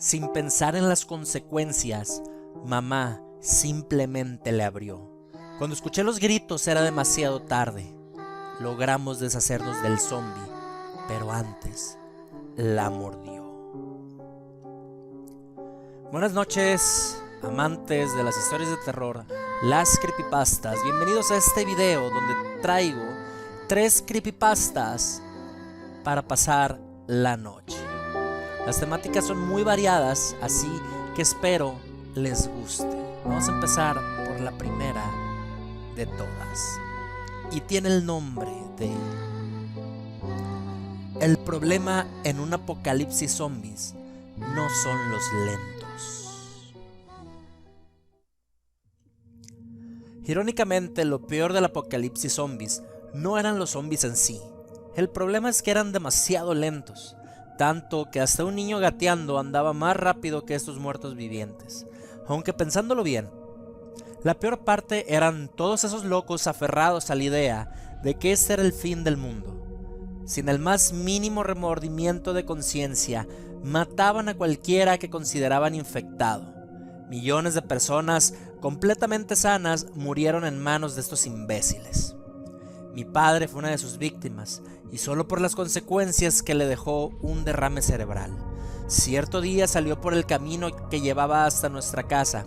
Sin pensar en las consecuencias, mamá simplemente le abrió. Cuando escuché los gritos era demasiado tarde. Logramos deshacernos del zombie, pero antes la mordió. Buenas noches, amantes de las historias de terror, las creepypastas. Bienvenidos a este video donde traigo 3 creepypastas para pasar la noche. Las temáticas son muy variadas, así que espero les guste. Vamos a empezar por la primera de todas. Y tiene el nombre de El problema en un apocalipsis zombies no son los lentos. Irónicamente, lo peor del apocalipsis zombies no eran los zombies en sí. El problema es que eran demasiado lentos, tanto que hasta un niño gateando andaba más rápido que estos muertos vivientes. Aunque pensándolo bien, la peor parte eran todos esos locos aferrados a la idea de que este era el fin del mundo. Sin el más mínimo remordimiento de conciencia, mataban a cualquiera que consideraban infectado. Millones de personas completamente sanas murieron en manos de estos imbéciles. Mi padre fue una de sus víctimas, y solo por las consecuencias que le dejó un derrame cerebral. Cierto día salió por el camino que llevaba hasta nuestra casa,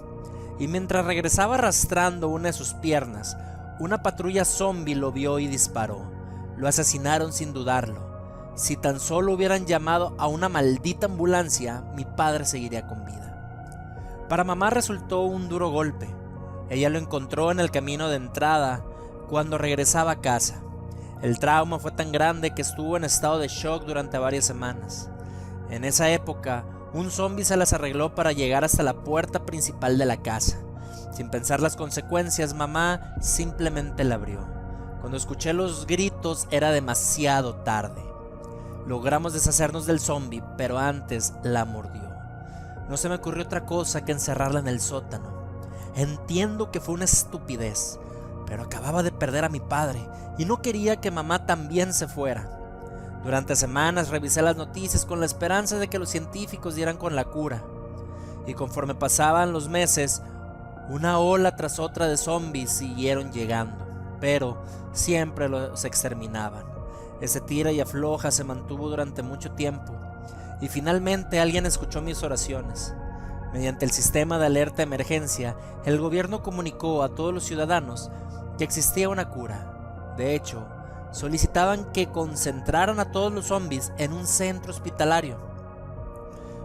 y mientras regresaba arrastrando una de sus piernas, una patrulla zombie lo vio y disparó. Lo asesinaron sin dudarlo. Si tan solo hubieran llamado a una maldita ambulancia, mi padre seguiría con vida. Para mamá resultó un duro golpe. Ella lo encontró en el camino de entrada cuando regresaba a casa. El trauma fue tan grande que estuvo en estado de shock durante varias semanas. En esa época, un zombie se las arregló para llegar hasta la puerta principal de la casa. Sin pensar las consecuencias, mamá simplemente la abrió. Cuando escuché los gritos era demasiado tarde. Logramos deshacernos del zombie, pero antes la mordió. No se me ocurrió otra cosa que encerrarla en el sótano. Entiendo que fue una estupidez, pero acababa de perder a mi padre y no quería que mamá también se fuera. Durante semanas revisé las noticias con la esperanza de que los científicos dieran con la cura. Y conforme pasaban los meses, una ola tras otra de zombies siguieron llegando, pero siempre los exterminaban. Ese tira y afloja se mantuvo durante mucho tiempo, y finalmente alguien escuchó mis oraciones. Mediante el sistema de alerta de emergencia, el gobierno comunicó a todos los ciudadanos que existía una cura. De hecho, solicitaban que concentraran a todos los zombies en un centro hospitalario.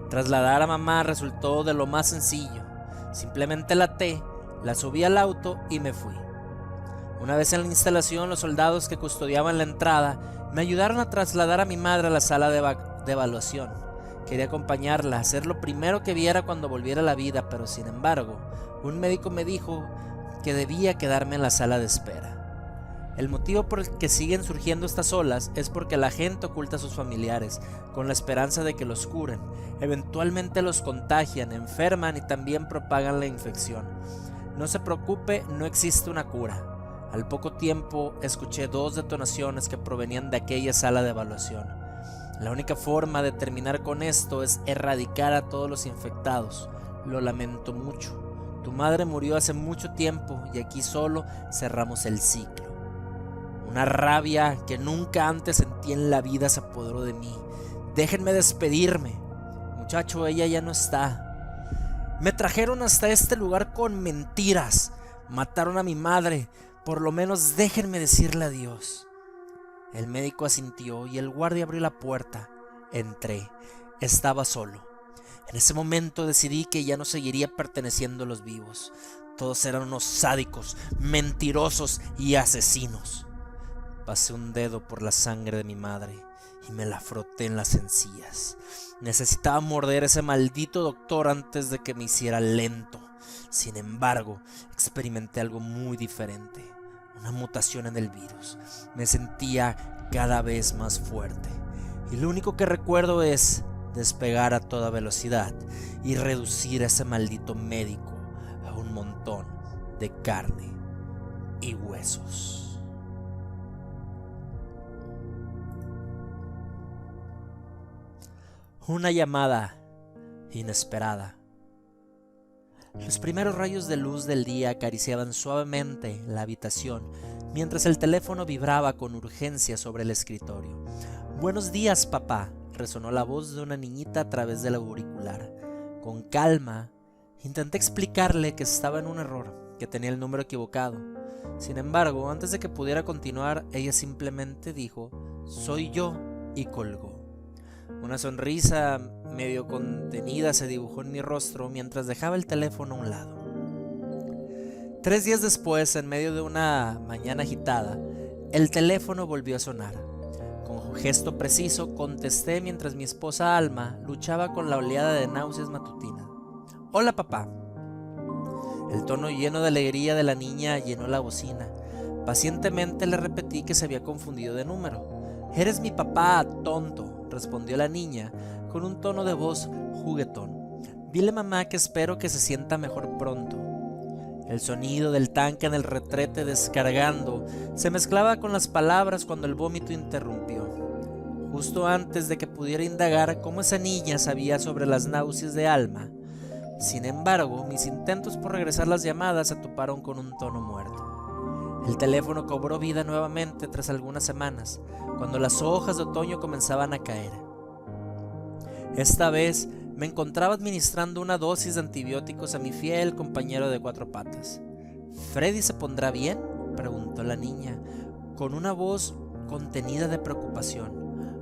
Trasladar a mamá resultó de lo más sencillo. Simplemente la até, la subí al auto y me fui. Una vez en la instalación, los soldados que custodiaban la entrada me ayudaron a trasladar a mi madre a la sala de evaluación. Quería acompañarla, hacer lo primero que viera cuando volviera a la vida, pero sin embargo, un médico me dijo que debía quedarme en la sala de espera. El motivo por el que siguen surgiendo estas olas es porque la gente oculta a sus familiares, con la esperanza de que los curen. Eventualmente los contagian, enferman y también propagan la infección. No se preocupe, no existe una cura. Al poco tiempo escuché 2 detonaciones que provenían de aquella sala de evaluación. La única forma de terminar con esto es erradicar a todos los infectados. Lo lamento mucho. Tu madre murió hace mucho tiempo y aquí solo cerramos el ciclo. Una rabia que nunca antes sentí en la vida se apoderó de mí. Déjenme despedirme. Muchacho, ella ya no está. Me trajeron hasta este lugar con mentiras. Mataron a mi madre. Por lo menos déjenme decirle adiós. El médico asintió y el guardia abrió la puerta. Entré. Estaba solo. En ese momento decidí que ya no seguiría perteneciendo a los vivos. Todos eran unos sádicos, mentirosos y asesinos. Pasé un dedo por la sangre de mi madre y me la froté en las encías. Necesitaba morder a ese maldito doctor antes de que me hiciera lento. Sin embargo, experimenté algo muy diferente. Una mutación en el virus. Me sentía cada vez más fuerte. Y lo único que recuerdo es despegar a toda velocidad y reducir a ese maldito médico a un montón de carne y huesos. Una llamada inesperada. Los primeros rayos de luz del día acariciaban suavemente la habitación mientras el teléfono vibraba con urgencia sobre el escritorio. «Buenos días, papá», resonó la voz de una niñita a través del auricular. Con calma, intenté explicarle que estaba en un error, que tenía el número equivocado. Sin embargo, antes de que pudiera continuar, ella simplemente dijo: «Soy yo», y colgó. Una sonrisa medio contenida se dibujó en mi rostro mientras dejaba el teléfono a un lado. 3 días después, en medio de una mañana agitada, el teléfono volvió a sonar. Con gesto preciso contesté mientras mi esposa Alma luchaba con la oleada de náuseas matutinas. «Hola, papá». El tono lleno de alegría de la niña llenó la bocina. Pacientemente le repetí que se había confundido de número. «Eres mi papá, tonto», respondió la niña con un tono de voz juguetón. «Dile, mamá, que espero que se sienta mejor pronto». El sonido del tanque en el retrete descargando se mezclaba con las palabras cuando el vómito interrumpió. Justo antes de que pudiera indagar cómo esa niña sabía sobre las náuseas de Alma. Sin embargo, mis intentos por regresar las llamadas se toparon con un tono muerto. El teléfono cobró vida nuevamente tras algunas semanas, cuando las hojas de otoño comenzaban a caer. Esta vez me encontraba administrando una dosis de antibióticos a mi fiel compañero de 4 patas. «¿Freddy se pondrá bien?», preguntó la niña, con una voz contenida de preocupación.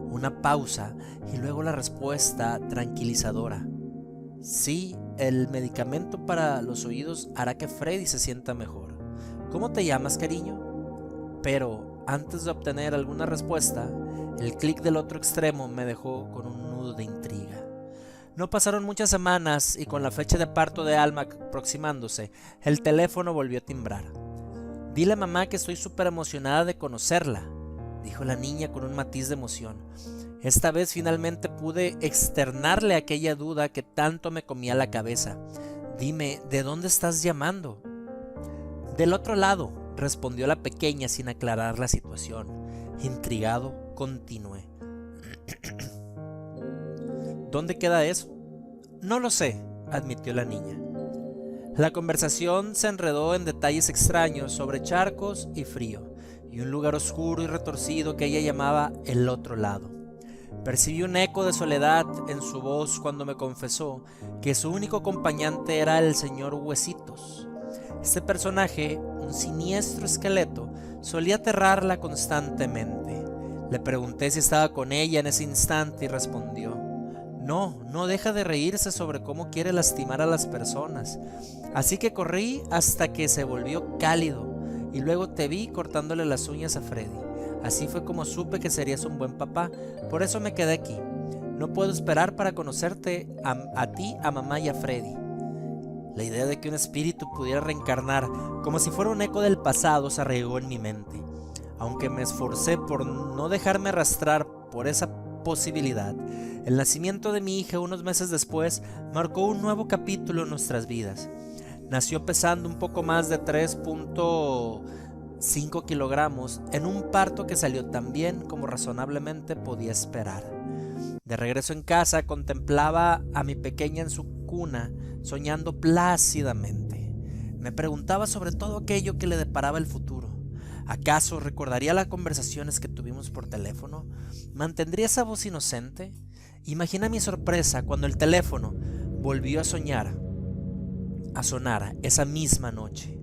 Una pausa y luego la respuesta tranquilizadora: «Sí, el medicamento para los oídos hará que Freddy se sienta mejor. ¿Cómo te llamas, cariño?». Pero antes de obtener alguna respuesta, el clic del otro extremo me dejó con un nudo de intriga. No pasaron muchas semanas y con la fecha de parto de Alma aproximándose, el teléfono volvió a timbrar. «Dile a mamá que estoy súper emocionada de conocerla», dijo la niña con un matiz de emoción. Esta vez finalmente pude externarle aquella duda que tanto me comía la cabeza. «Dime, ¿de dónde estás llamando?». «Del otro lado», respondió la pequeña sin aclarar la situación. Intrigado, continué. «¿Dónde queda eso?». «No lo sé», admitió la niña. La conversación se enredó en detalles extraños sobre charcos y frío, y un lugar oscuro y retorcido que ella llamaba el otro lado. Percibí un eco de soledad en su voz cuando me confesó que su único acompañante era el señor Huesitos. Este personaje, un siniestro esqueleto, solía aterrarla constantemente. Le pregunté si estaba con ella en ese instante y respondió: no deja de reírse sobre cómo quiere lastimar a las personas. Así que corrí hasta que se volvió cálido y luego te vi cortándole las uñas a Freddy. Así fue como supe que serías un buen papá, por eso me quedé aquí. No puedo esperar para conocerte a ti, a mamá y a Freddy». La idea de que un espíritu pudiera reencarnar como si fuera un eco del pasado se arraigó en mi mente. Aunque me esforcé por no dejarme arrastrar por esa posibilidad, el nacimiento de mi hija unos meses después marcó un nuevo capítulo en nuestras vidas. Nació pesando un poco más de 3.5 kilogramos en un parto que salió tan bien como razonablemente podía esperar. De regreso en casa contemplaba a mi pequeña en su cuna, soñando plácidamente. Me preguntaba sobre todo aquello que le deparaba el futuro. ¿Acaso recordaría las conversaciones que tuvimos por teléfono? ¿Mantendría esa voz inocente? Imaginé mi sorpresa cuando el teléfono volvió a sonar esa misma noche.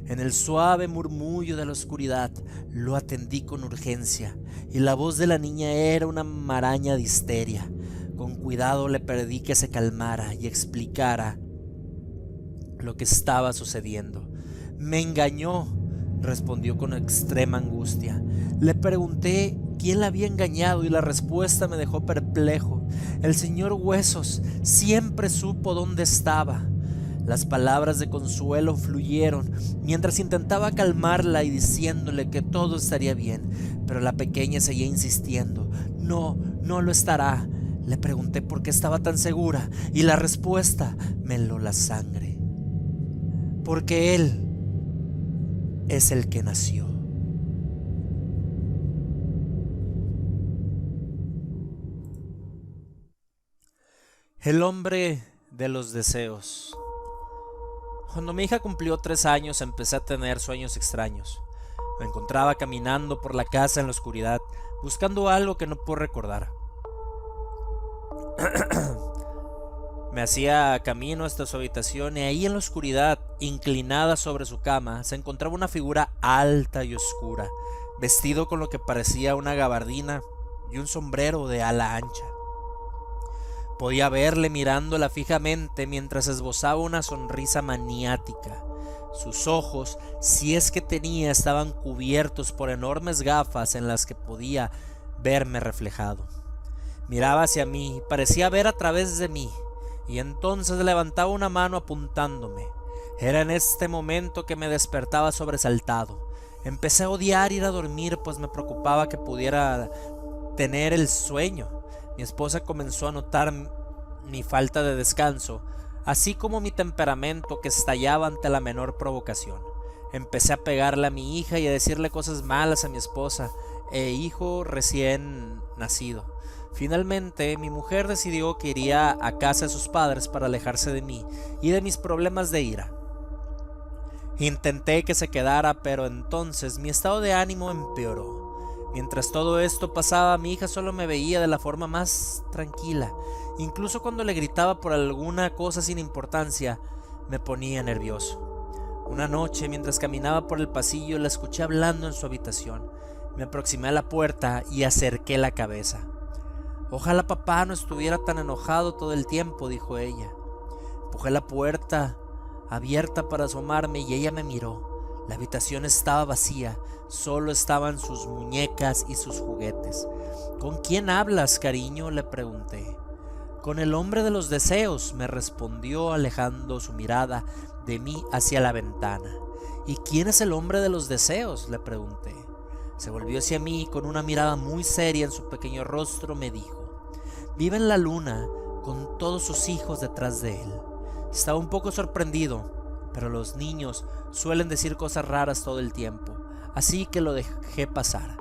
En el suave murmullo de la oscuridad lo atendí con urgencia y la voz de la niña era una maraña de histeria. Con cuidado le pedí que se calmara y explicara lo que estaba sucediendo. «Me engañó», respondió con extrema angustia. Le pregunté quién la había engañado y la respuesta me dejó perplejo. El señor Huesos siempre supo dónde estaba. Las palabras de consuelo fluyeron mientras intentaba calmarla y diciéndole que todo estaría bien, pero la pequeña seguía insistiendo. No lo estará. Le pregunté por qué estaba tan segura y la respuesta me heló la sangre. Porque él es el que nació. El hombre de los deseos. Cuando mi hija cumplió 3 años empecé a tener sueños extraños. Me encontraba caminando por la casa en la oscuridad, buscando algo que no puedo recordar. Me hacía camino hasta su habitación y ahí en la oscuridad, inclinada sobre su cama, se encontraba una figura alta y oscura, vestido con lo que parecía una gabardina y un sombrero de ala ancha. Podía verle mirándola fijamente mientras esbozaba una sonrisa maniática. Sus ojos, si es que tenía, estaban cubiertos por enormes gafas en las que podía verme reflejado. Miraba hacia mí, parecía ver a través de mí, y entonces levantaba una mano apuntándome. Era en este momento que me despertaba sobresaltado. Empecé a odiar ir a dormir, pues me preocupaba que pudiera tener el sueño. Mi esposa comenzó a notar mi falta de descanso, así como mi temperamento que estallaba ante la menor provocación. Empecé a pegarle a mi hija y a decirle cosas malas a mi esposa e hijo recién nacido. Finalmente, mi mujer decidió que iría a casa de sus padres para alejarse de mí y de mis problemas de ira. Intenté que se quedara, pero entonces mi estado de ánimo empeoró. Mientras todo esto pasaba, mi hija solo me veía de la forma más tranquila. Incluso cuando le gritaba por alguna cosa sin importancia, me ponía nervioso. Una noche, mientras caminaba por el pasillo, la escuché hablando en su habitación. Me aproximé a la puerta y acerqué la cabeza. «Ojalá papá no estuviera tan enojado todo el tiempo», dijo ella. Empujé la puerta abierta para asomarme y ella me miró. La habitación estaba vacía, solo estaban sus muñecas y sus juguetes. «¿Con quién hablas, cariño?», le pregunté. «Con el hombre de los deseos», me respondió, alejando su mirada de mí hacia la ventana. «¿Y quién es el hombre de los deseos?», le pregunté. Se volvió hacia mí y con una mirada muy seria en su pequeño rostro me dijo: «Vive en la luna con todos sus hijos detrás de él». Estaba un poco sorprendido, pero los niños suelen decir cosas raras todo el tiempo, así que lo dejé pasar.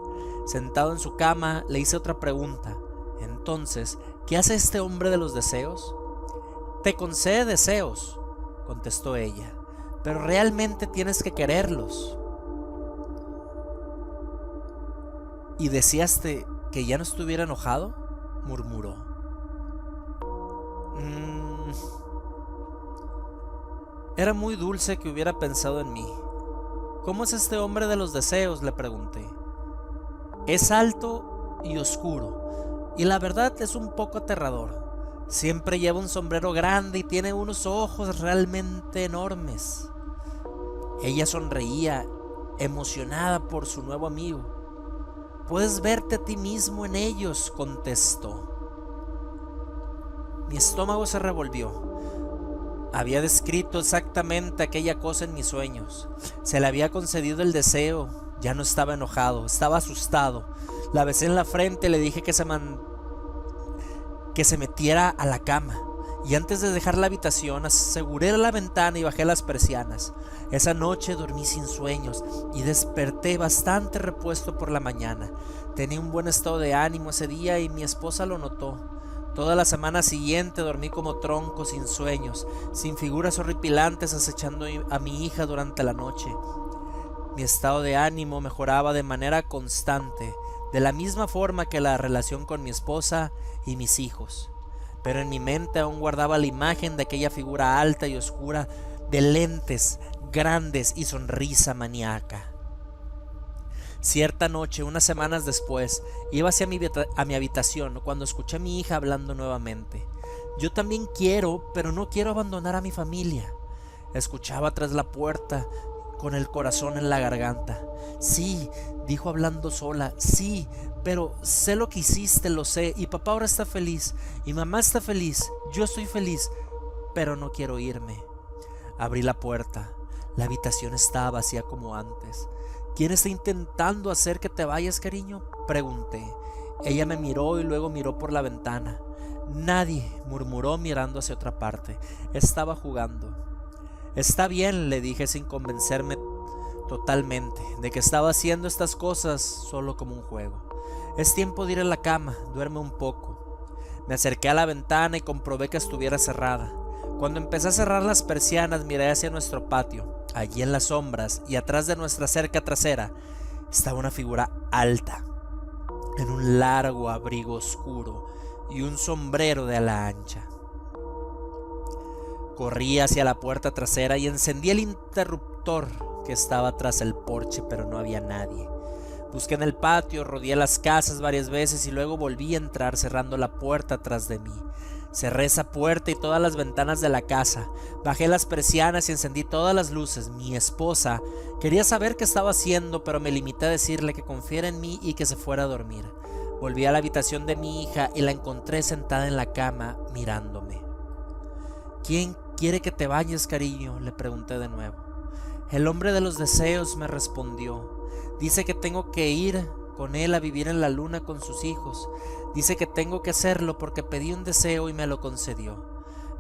Sentado en su cama, le hice otra pregunta. «Entonces, ¿qué hace este hombre de los deseos?». «Te concede deseos», contestó ella, «pero realmente tienes que quererlos». «¿Y deseaste que ya no estuviera enojado?», murmuró. Era muy dulce que hubiera pensado en mí. «¿Cómo es este hombre de los deseos?», le pregunté. «Es alto y oscuro, y la verdad es un poco aterrador. Siempre lleva un sombrero grande y tiene unos ojos realmente enormes». Ella sonreía, emocionada por su nuevo amigo. «Puedes verte a ti mismo en ellos», contestó. Mi estómago se revolvió. Había descrito exactamente aquella cosa en mis sueños. Se le había concedido el deseo. Ya no estaba enojado, estaba asustado. La besé en la frente y le dije que se metiera a la cama. Y antes de dejar la habitación, aseguré la ventana y bajé las persianas. Esa noche dormí sin sueños y desperté bastante repuesto por la mañana. Tenía un buen estado de ánimo ese día y mi esposa lo notó. Toda la semana siguiente dormí como tronco, sin sueños, sin figuras horripilantes acechando a mi hija durante la noche. Mi estado de ánimo mejoraba de manera constante, de la misma forma que la relación con mi esposa y mis hijos. Pero en mi mente aún guardaba la imagen de aquella figura alta y oscura, de lentes grandes y sonrisa maníaca. Cierta noche, unas semanas después, iba hacia mi habitación cuando escuché a mi hija hablando nuevamente. «Yo también quiero, pero no quiero abandonar a mi familia». Escuchaba tras la puerta con el corazón en la garganta. «Sí», dijo hablando sola, «sí, pero sé lo que hiciste, lo sé, y papá ahora está feliz, y mamá está feliz, yo estoy feliz, pero no quiero irme». Abrí la puerta. La habitación estaba vacía como antes. «¿Quién está intentando hacer que te vayas, cariño?», pregunté. Ella me miró y luego miró por la ventana. «Nadie», murmuró mirando hacia otra parte. «Estaba jugando». «Está bien», le dije sin convencerme totalmente de que estaba haciendo estas cosas solo como un juego. «Es tiempo de ir a la cama, duerme un poco». Me acerqué a la ventana y comprobé que estuviera cerrada. Cuando empecé a cerrar las persianas, miré hacia nuestro patio. Allí en las sombras y atrás de nuestra cerca trasera estaba una figura alta, en un largo abrigo oscuro y un sombrero de ala ancha. Corrí hacia la puerta trasera y encendí el interruptor que estaba tras el porche, pero no había nadie. Busqué en el patio, rodeé las casas varias veces y luego volví a entrar cerrando la puerta tras de mí. Cerré esa puerta y todas las ventanas de la casa, bajé las persianas y encendí todas las luces. Mi esposa quería saber qué estaba haciendo, pero me limité a decirle que confiara en mí y que se fuera a dormir. Volví a la habitación de mi hija y la encontré sentada en la cama mirándome. ¿Quién quiere que te bañes, cariño?, le pregunté de nuevo. El hombre de los deseos, me respondió. Dice que tengo que ir con él a vivir en la luna con sus hijos. Dice que tengo que hacerlo porque pedí un deseo y me lo concedió.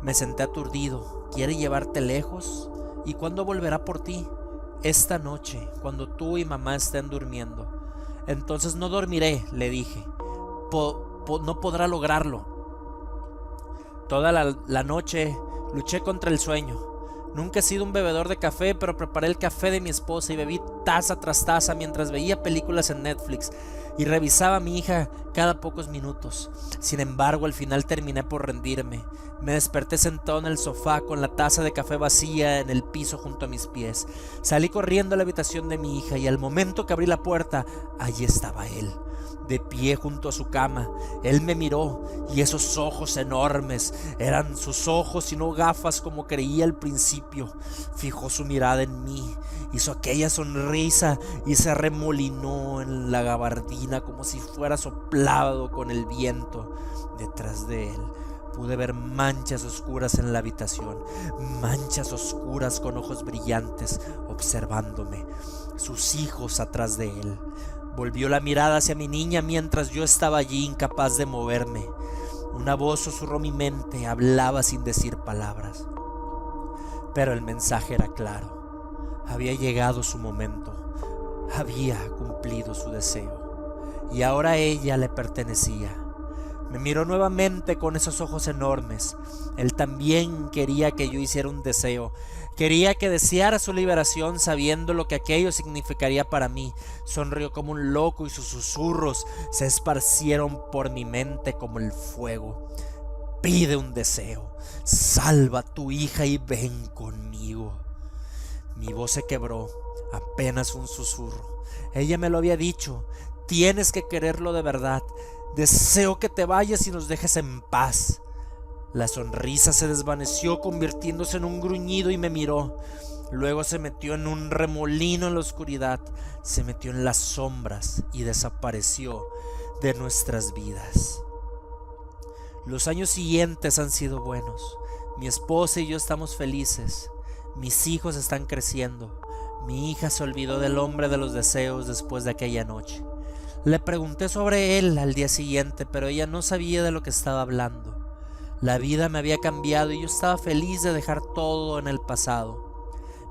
Me senté aturdido. ¿Quiere llevarte lejos? ¿Y cuándo volverá por ti? Esta noche, cuando tú y mamá estén durmiendo. Entonces no dormiré, le dije. No podrá lograrlo. Toda la noche luché contra el sueño. Nunca he sido un bebedor de café, pero preparé el café de mi esposa y bebí taza tras taza mientras veía películas en Netflix y revisaba a mi hija cada pocos minutos. Sin embargo, al final terminé por rendirme. Me desperté sentado en el sofá con la taza de café vacía en el piso junto a mis pies. Salí corriendo a la habitación de mi hija y al momento que abrí la puerta, allí estaba él, de pie junto a su cama. Él me miró y esos ojos enormes eran sus ojos y no gafas como creía al principio. Fijó su mirada en mí, hizo aquella sonrisa y se arremolinó en la gabardina como si fuera soplado con el viento. Detrás de él pude ver manchas oscuras en la habitación, manchas oscuras con ojos brillantes observándome, sus hijos atrás de él. Volvió la mirada hacia mi niña mientras yo estaba allí incapaz de moverme. Una voz susurró mi mente, hablaba sin decir palabras. Pero el mensaje era claro. Había llegado su momento. Había cumplido su deseo. Y ahora a ella le pertenecía. Me miró nuevamente con esos ojos enormes. Él también quería que yo hiciera un deseo. Quería que deseara su liberación sabiendo lo que aquello significaría para mí. Sonrió como un loco y sus susurros se esparcieron por mi mente como el fuego. Pide un deseo. Salva a tu hija y ven conmigo. Mi voz se quebró. Apenas un susurro. Ella me lo había dicho. Tienes que quererlo de verdad. Deseo que te vayas y nos dejes en paz. La sonrisa se desvaneció convirtiéndose en un gruñido y me miró. Luego se metió en un remolino en la oscuridad, se metió en las sombras y desapareció de nuestras vidas. Los años siguientes han sido buenos. Mi esposa y yo estamos felices. Mis hijos están creciendo. Mi hija se olvidó del hombre de los deseos después de aquella noche. Le pregunté sobre él al día siguiente, pero ella no sabía de lo que estaba hablando. La vida me había cambiado y yo estaba feliz de dejar todo en el pasado.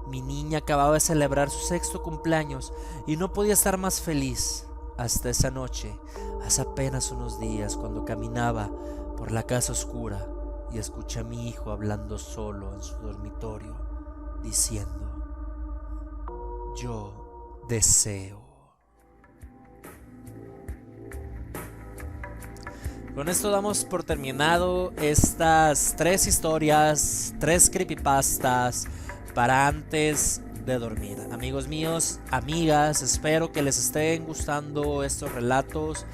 Mi niña acababa de celebrar su 6º cumpleaños y no podía estar más feliz. Hasta esa noche, hace apenas unos días, cuando caminaba por la casa oscura y escuché a mi hijo hablando solo en su dormitorio, diciendo: yo deseo. Con esto damos por terminado estas 3 historias, 3 creepypastas para antes de dormir. Amigos míos, amigas, espero que les estén gustando estos relatos.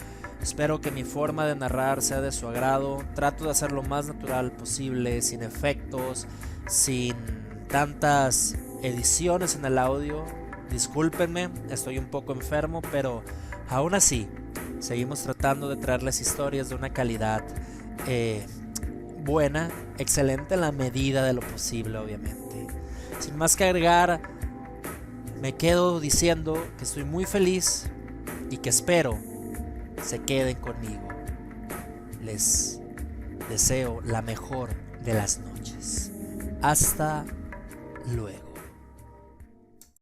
Espero que mi forma de narrar sea de su agrado. Trato de hacer lo más natural posible, sin efectos, sin tantas ediciones en el audio. Discúlpenme, estoy un poco enfermo, pero aún así seguimos tratando de traerles historias de una calidad buena, excelente en la medida de lo posible, obviamente. Sin más que agregar, me quedo diciendo que estoy muy feliz y que espero se queden conmigo. Les deseo la mejor de las noches. Hasta luego.